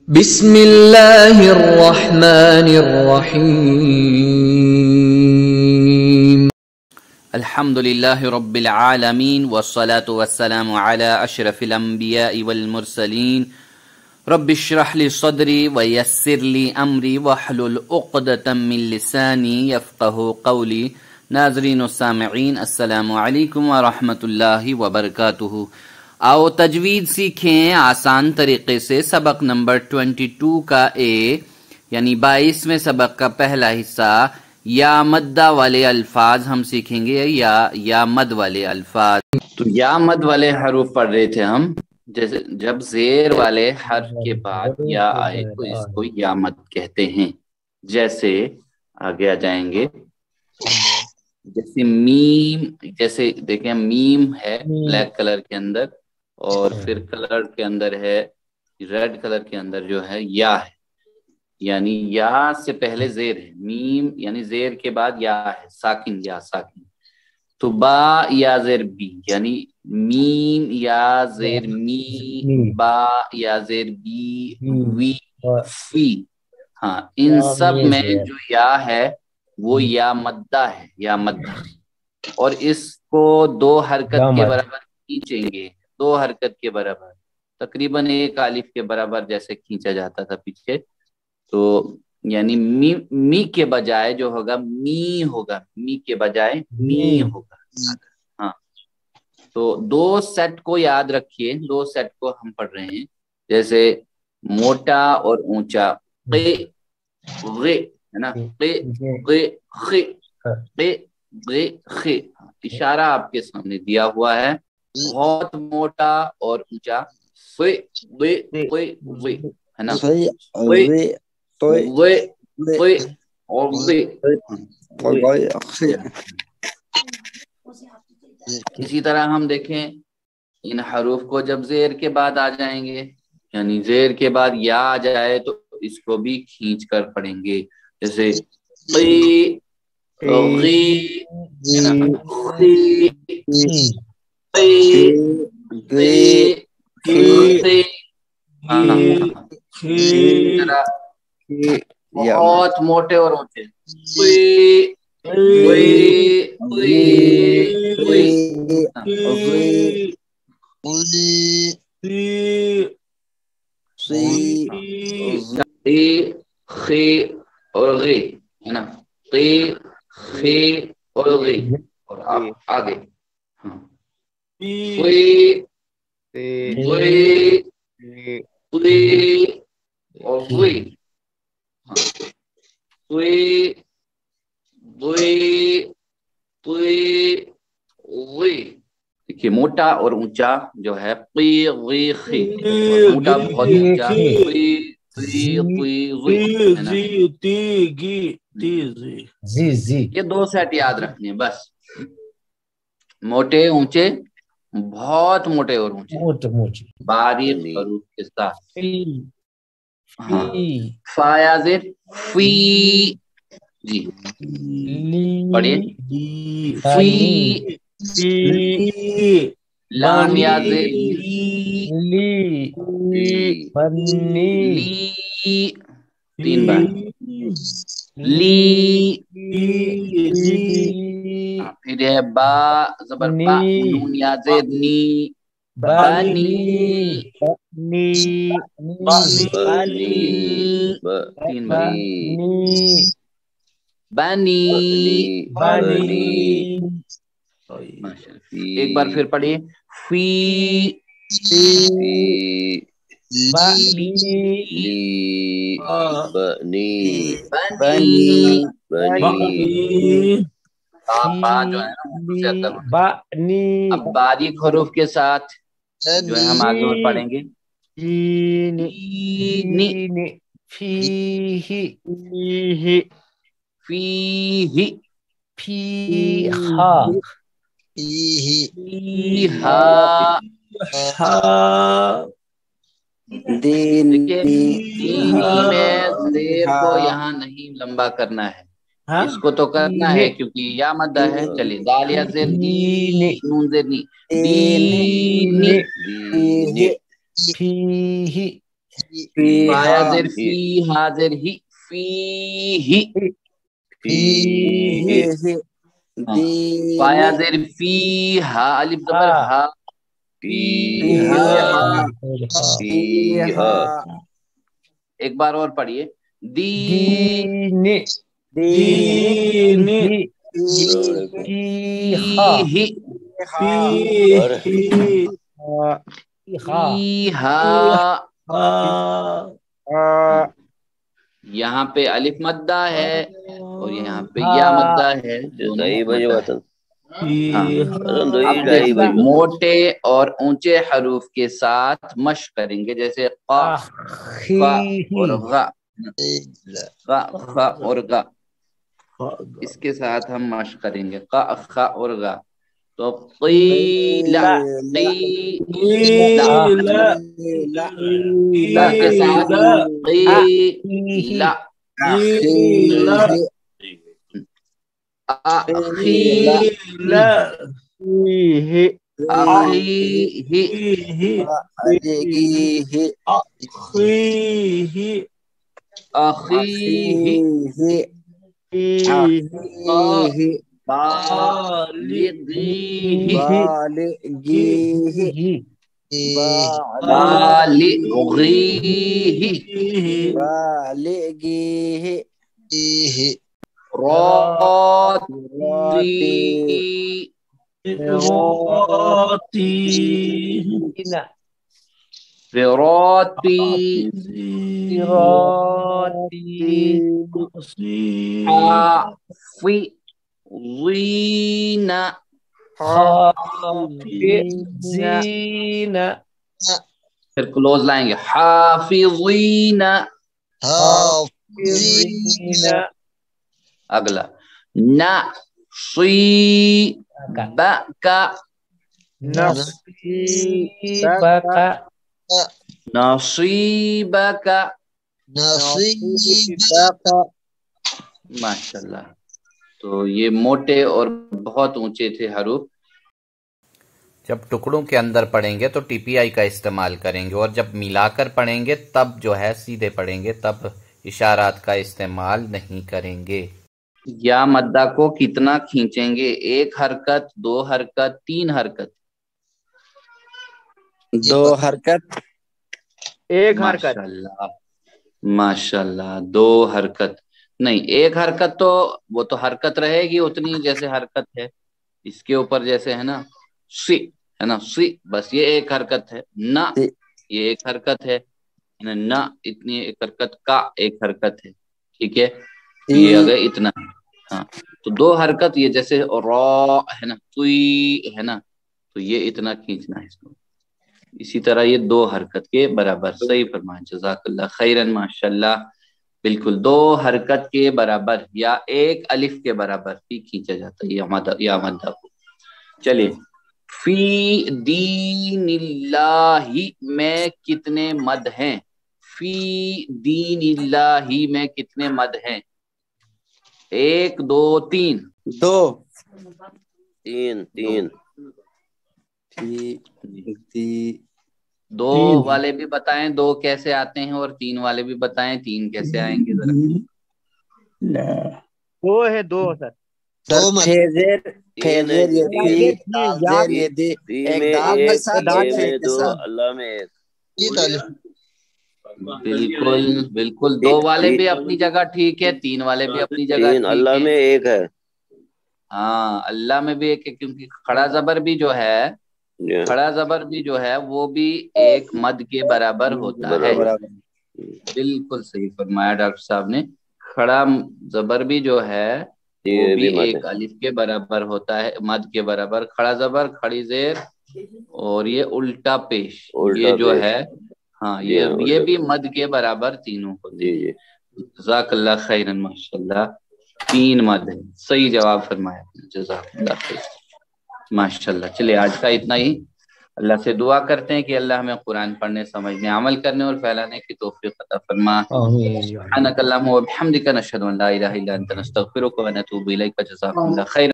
بسم اللہ الرحمن الرحیم الحمد للہ رب العالمین والصلاة والسلام علی اشرف الانبیاء والمرسلین رب اشرح لی صدری ویسر لی امری واحلل عقدۃ من لسانی یفقہوا قولی۔ ناظرین و سامعین السلام علیکم ورحمۃ اللہ وبرکاتہ۔ آؤ تجوید سیکھیں آسان طریقے سے۔ سبق نمبر 22 کا یعنی 22ویں سبق کا پہلا حصہ یا مدہ والے الفاظ ہم سیکھیں گے، یا مد والے الفاظ۔ تو یا مد والے حروف پڑھ رہے تھے ہم، جیسے جب زیر والے حرف کے بعد یا آئے تو اس کو یا مد کہتے ہیں۔ جیسے آگے آ جائیں گے، جیسے میم، جیسے دیکھیں میم ہے بلیک کلر کے اندر، اور پھر کلر کے اندر ہے ریڈ کلر کے اندر جو ہے یا ہے، یعنی یا سے پہلے زیر ہے۔ میم یعنی زیر کے بعد یا ہے، ساکن یا ساکن۔ تو با یا زیر بی، یعنی میم یا زیر می، با یا زیر بی، وی، فی۔ ہاں، ان سب میں جو یا ہے وہ یا مدہ ہے، یا مدہ، اور اس کو دو حرکت کے برابر کھینچیں گے، دو حرکت کے برابر، تقریباً ایک الف کے برابر جیسے کھینچا جاتا تھا پیچھے۔ تو یعنی می کے بجائے جو ہوگا می ہوگا، می کے بجائے می ہوگا۔ ہاں، تو دو سیٹ کو یاد رکھیے، دو سیٹ کو ہم پڑھ رہے ہیں، جیسے موٹا اور اونچا، قے غے ہے نا، قے غے خے، قے غے خے۔ اشارہ آپ کے سامنے دیا ہوا ہے، بہت موٹا اور اونچا، فے غے قے غے ہے نا، اور اسی طرح ہم دیکھیں ان حروف کو جب زیر کے بعد آ جائیں گے، یعنی زیر کے بعد یا آ جائے تو اس کو بھی کھینچ کر پڑھیں گے، جیسے قی غی ہے نا، خی قی قی خی۔ بہت موٹے اور اونچے، خی اور غی ہے نا، قی خی اور غی، اور آگے ہاں اور دیکھیے موٹا اور اونچا جو ہے، قی غی خی، موٹا بہت اونچا، یہ دو سیٹ یاد رکھنے ہیں بس، موٹے اونچے، بہت موٹے اور اونچے، باریک حروف کے ساتھ۔ ہاں، فا یا زیر فی، جی پڑھیے، فی، لام یا زیر لی، تین بار لی، پھر ہے با زبر با، نون یا زیر نی، بنی، تین بار بنی، ایک بار پھر پڑھیے، فی، بنی، با جو ہے نا، اب باریک حروف کے ساتھ جو ہے ہم آگے اور پڑھیں گے، دیکھیے میں زیر کو یہاں نہیں لمبا کرنا ہے، اس کو تو کرنا ہے کیونکہ یا مدہ ہے۔ چلیے دال یا زیر دی، نون زیر نی، دی، فا زیر فی ہا زیر ہی فی ہی فایا زیر فی ہا الف زبر ہا فی ہا ایک بار اور پڑھیے دین یہاں پہ الف مدہ ہے اور یہاں پہ یا مدہ ہے، دونوں مدہ ہے۔ ہاں اب دیکھیں موٹے اور اونچے حروف کے ساتھ مشق کریں گے، جیسے قا فا اور غا، قا فا اور غا، اس کے ساتھ ہم مشق کریں گے قا خا اور غا۔ تو قیل قیل کے ساتھ قیل پھر کلوز لائیں گے حافظین، اگلا نصیبک نصیبک، ماشاءاللہ۔ تو یہ موٹے اور بہت اونچے تھے حروف۔ جب ٹکڑوں کے اندر پڑھیں گے تو ٹی پی آئی کا استعمال کریں گے، اور جب ملا کر پڑھیں گے تب جو ہے سیدھے پڑھیں گے، تب اشارات کا استعمال نہیں کریں گے۔ یا مدہ کو کتنا کھینچیں گے؟ ایک حرکت، دو حرکت، تین حرکت؟ دو حرکت، ایک حرکت، ماشاءاللہ ماشاءاللہ، دو حرکت نہیں، ایک حرکت تو وہ تو حرکت رہے گی اتنی جیسے حرکت ہے اس کے اوپر، جیسے ہے نا سی، ہے نا سی، بس یہ ایک حرکت ہے۔ نہ یہ ایک حرکت ہے، نہ اتنی ایک حرکت، کا ایک حرکت ہے، ٹھیک ہے، یہ اگر اتنا ہے، ہاں تو دو حرکت یہ جیسے را ہے نا، توئی ہے نا، تو یہ اتنا کھینچنا ہے اس کو، اسی طرح یہ دو حرکت کے برابر۔ صحیح فرمایا، جزاک اللہ خیرن، ماشاءاللہ، بالکل دو حرکت کے برابر یا ایک الف کے برابر بھی کھینچا جاتا ہے یا مدہ کو۔ چلیے، فی دین اللہ میں کتنے مد ہیں؟ فی دین اللہ میں کتنے مد ہیں؟ ایک، دو، تین؟ دو، تین۔ دو والے بھی بتائیں دو کیسے آتے ہیں، اور تین والے بھی بتائیں تین کیسے آئیں گے ذرا۔ دو ہے، دو سر، اللہ میں ایک، بالکل بالکل، دو والے بھی اپنی جگہ ٹھیک ہے، تین والے بھی اپنی جگہ ٹھیک اللہ میں ہے۔ ایک ہے، ہاں اللہ میں بھی ایک ہے، کیونکہ کھڑا زبر بھی جو ہے، کھڑا زبر بھی جو ہے وہ بھی ایک مد کے برابر ہوتا ہے۔ بالکل صحیح فرمایا ڈاکٹر صاحب نے، کھڑا زبر بھی جو ہے وہ بھی ایک الف کے برابر ہوتا ہے، مد کے برابر۔ کھڑا زبر، کھڑی زیر، اور یہ الٹا پیش، یہ جو ہے ہاں یہ بھی مد کے برابر تینوں ہوتے ہیں۔ جزاک اللہ خیرن، ماشاءاللہ، تین مد ہے، صحیح جواب فرمایا، جزاک اللہ خیر، ماشاءاللہ۔ چلیے آج کا اتنا ہی، اللہ سے دعا کرتے ہیں کہ اللہ ہمیں قرآن پڑھنے، سمجھنے، عمل کرنے اور پھیلانے کی توفیق عطا فرما۔ سبحانک اللہم و بحمدک، نشہد ان لا الہ الا انت، نستغفرک و نتوب الیک، جزاکم اللہ خیر۔